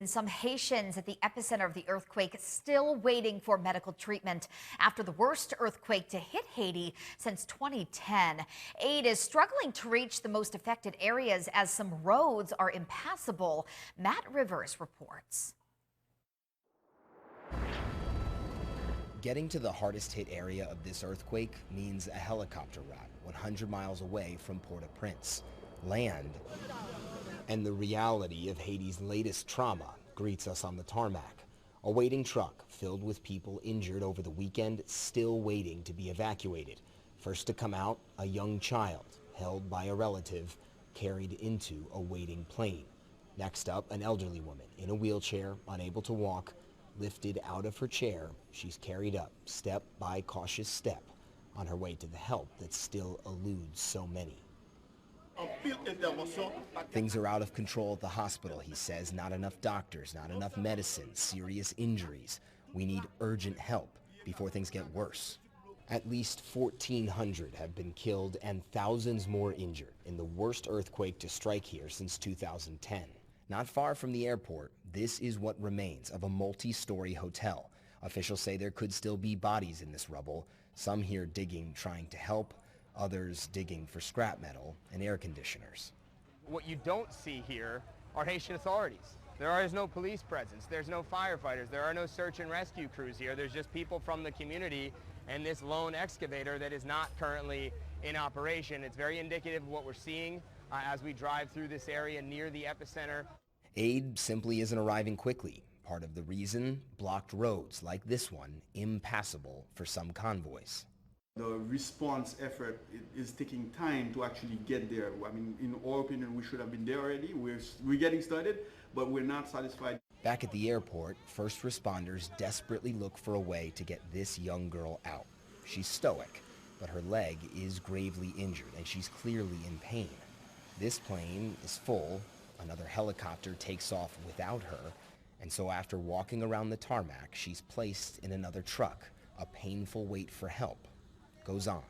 And some Haitians at the epicenter of the earthquake still waiting for medical treatment after the worst earthquake to hit Haiti since 2010. Aid is struggling to reach the most affected areas as some roads are impassable. Matt Rivers reports. Getting to the hardest hit area of this earthquake means a helicopter ride 100 miles away from Port-au-Prince. Land and the reality of Haiti's latest trauma greets us on the tarmac. A waiting truck filled with people injured over the weekend still waiting to be evacuated. First to come out, a young child held by a relative carried into a waiting plane. Next up, an elderly woman in a wheelchair, unable to walk, lifted out of her chair. She's carried up step by cautious step on her way to the help that still eludes so many. Things are out of control at the hospital, he says. Not enough doctors, not enough medicine, serious injuries. We need urgent help before things get worse. At least 1,400 have been killed and thousands more injured in the worst earthquake to strike here since 2010. Not far from the airport, this is what remains of a multi-story hotel. Officials say there could still be bodies in this rubble, some here digging, trying to help, others digging for scrap metal and air conditioners. What you don't see here are Haitian authorities. There is no police presence, there's no firefighters, there are no search and rescue crews here. There's just people from the community and this lone excavator that is not currently in operation. It's very indicative of what we're seeing as we drive through this area near the epicenter. Aid simply isn't arriving quickly. Part of the reason, blocked roads like this one, impassable for some convoys. The response effort is taking time to actually get there. I mean, in our opinion, we should have been there already. We're getting started, but we're not satisfied. Back at the airport, first responders desperately look for a way to get this young girl out. She's stoic, but her leg is gravely injured and she's clearly in pain. This plane is full. Another helicopter takes off without her, and so after walking around the tarmac, she's placed in another truck. A painful wait for help goes on.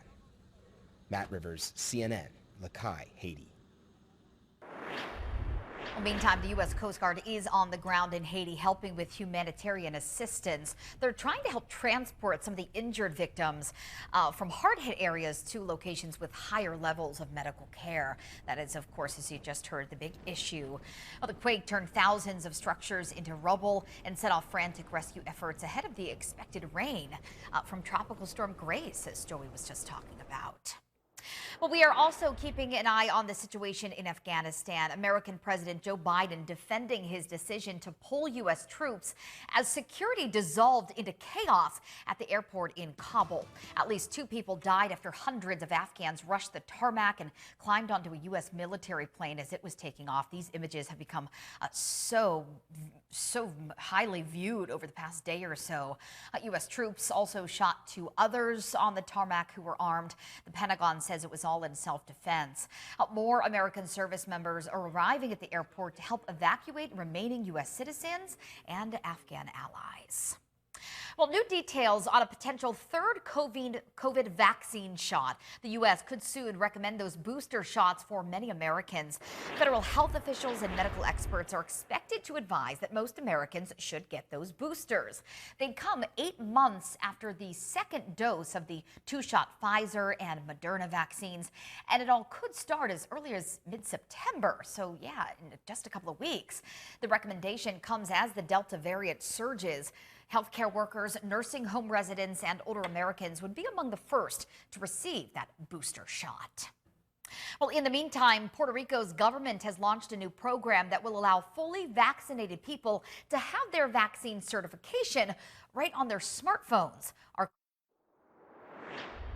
Matt Rivers, CNN, Vacu, Haiti. Well, meantime, the U.S. Coast Guard is on the ground in Haiti helping with humanitarian assistance. They're trying to help transport some of the injured victims from hard-hit areas to locations with higher levels of medical care. That is, of course, as you just heard, the big issue. Well, the quake turned thousands of structures into rubble and set off frantic rescue efforts ahead of the expected rain from Tropical Storm Grace, as Joey was just talking about. Well, we are also keeping an eye on the situation in Afghanistan. American President Joe Biden defending his decision to pull U.S. troops as security dissolved into chaos at the airport in Kabul. At least 2 people died after hundreds of Afghans rushed the tarmac and climbed onto a U.S. military plane as it was taking off. These images have become so highly viewed over the past day or so. U.S. troops also shot 2 others on the tarmac who were armed. The Pentagon says it was all in self-defense. More American service members are arriving at the airport to help evacuate remaining U.S. citizens and Afghan allies. Well, new details on a potential third COVID vaccine shot. The U.S. could soon recommend those booster shots for many Americans. Federal health officials and medical experts are expected to advise that most Americans should get those boosters. They'd come 8 months after the second dose of the 2-shot Pfizer and Moderna vaccines, and it all could start as early as mid-September. So, yeah, in just a couple of weeks. The recommendation comes as the Delta variant surges. Healthcare workers, nursing home residents, and older Americans would be among the first to receive that booster shot. Well, in the meantime, Puerto Rico's government has launched a new program that will allow fully vaccinated people to have their vaccine certification right on their smartphones.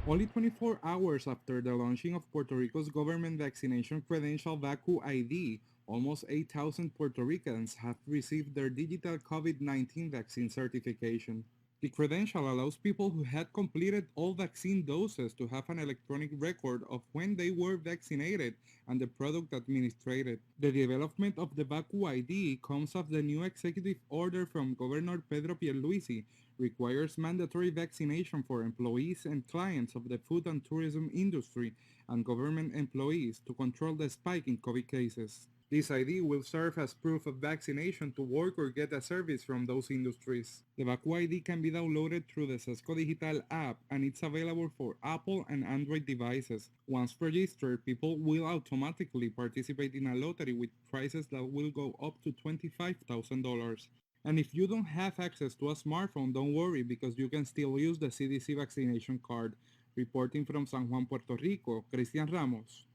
Only 24 hours after the launching of Puerto Rico's government vaccination credential Vacu ID, almost 8,000 Puerto Ricans have received their digital COVID-19 vaccine certification. The credential allows people who had completed all vaccine doses to have an electronic record of when they were vaccinated and the product administered. The development of the Vacu ID comes as the new executive order from Governor Pedro Pierluisi requires mandatory vaccination for employees and clients of the food and tourism industry and government employees to control the spike in COVID cases. This ID will serve as proof of vaccination to work or get a service from those industries. The Vacu ID can be downloaded through the Sesco Digital app and it's available for Apple and Android devices. Once registered, people will automatically participate in a lottery with prizes that will go up to $25,000. And if you don't have access to a smartphone, don't worry because you can still use the CDC vaccination card. Reporting from San Juan, Puerto Rico, Cristian Ramos.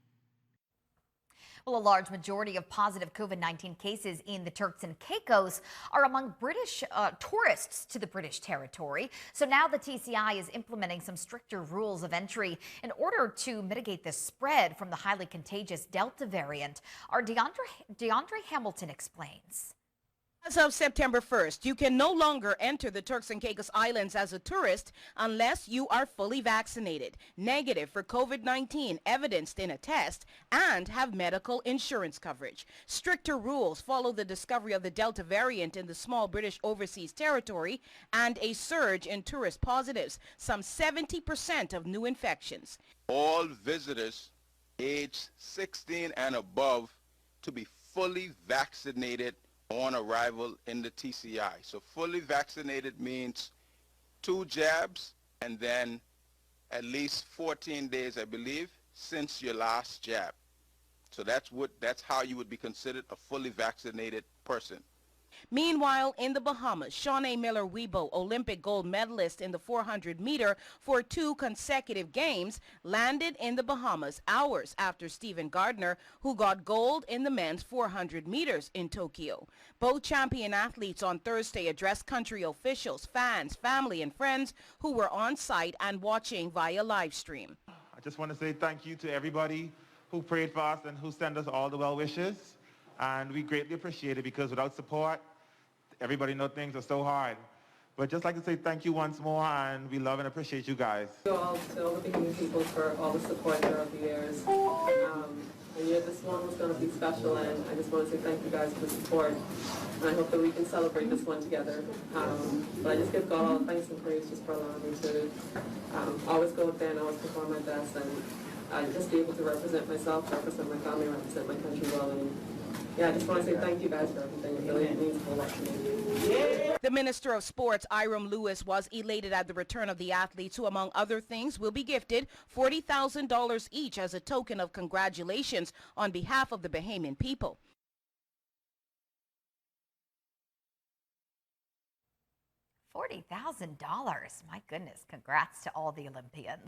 Well, a large majority of positive COVID-19 cases in the Turks and Caicos are among British tourists to the British territory. So now the TCI is implementing some stricter rules of entry in order to mitigate the spread from the highly contagious Delta variant. Our DeAndre Hamilton explains. As of September 1st, you can no longer enter the Turks and Caicos Islands as a tourist unless you are fully vaccinated, negative for COVID-19 evidenced in a test, and have medical insurance coverage. Stricter rules follow the discovery of the Delta variant in the small British overseas territory and a surge in tourist positives, some 70% of new infections. All visitors aged 16 and above to be fully vaccinated on arrival in the TCI. So fully vaccinated means 2 jabs and then at least 14 days, I believe, since your last jab. So that's how you would be considered a fully vaccinated person. Meanwhile, in the Bahamas, Shawnee Miller-Weibo, Olympic gold medalist in the 400-meter for 2 consecutive games, landed in the Bahamas hours after Stephen Gardner, who got gold in the men's 400 meters in Tokyo. Both champion athletes on Thursday addressed country officials, fans, family, and friends who were on site and watching via live stream. I just want to say thank you to everybody who prayed for us and who sent us all the well wishes. And we greatly appreciate it because without support, everybody knows things are so hard. But just like to say thank you once more, and we love and appreciate you guys. Thank you all to all the Bahamian people for all the support throughout the years. And yeah, this one was going to be special, and I just want to say thank you guys for the support. And I hope that we can celebrate this one together. But I just give God all the thanks and praise just for allowing me to always go out there and always perform my best, and just be able to represent myself, represent my family, represent my country well. And yeah, I just want to say thank you guys for everything. It really means a whole lot to me. The Minister of Sports, Iram Lewis, was elated at the return of the athletes who, among other things, will be gifted $40,000 each as a token of congratulations on behalf of the Bahamian people. $40,000. My goodness. Congrats to all the Olympians.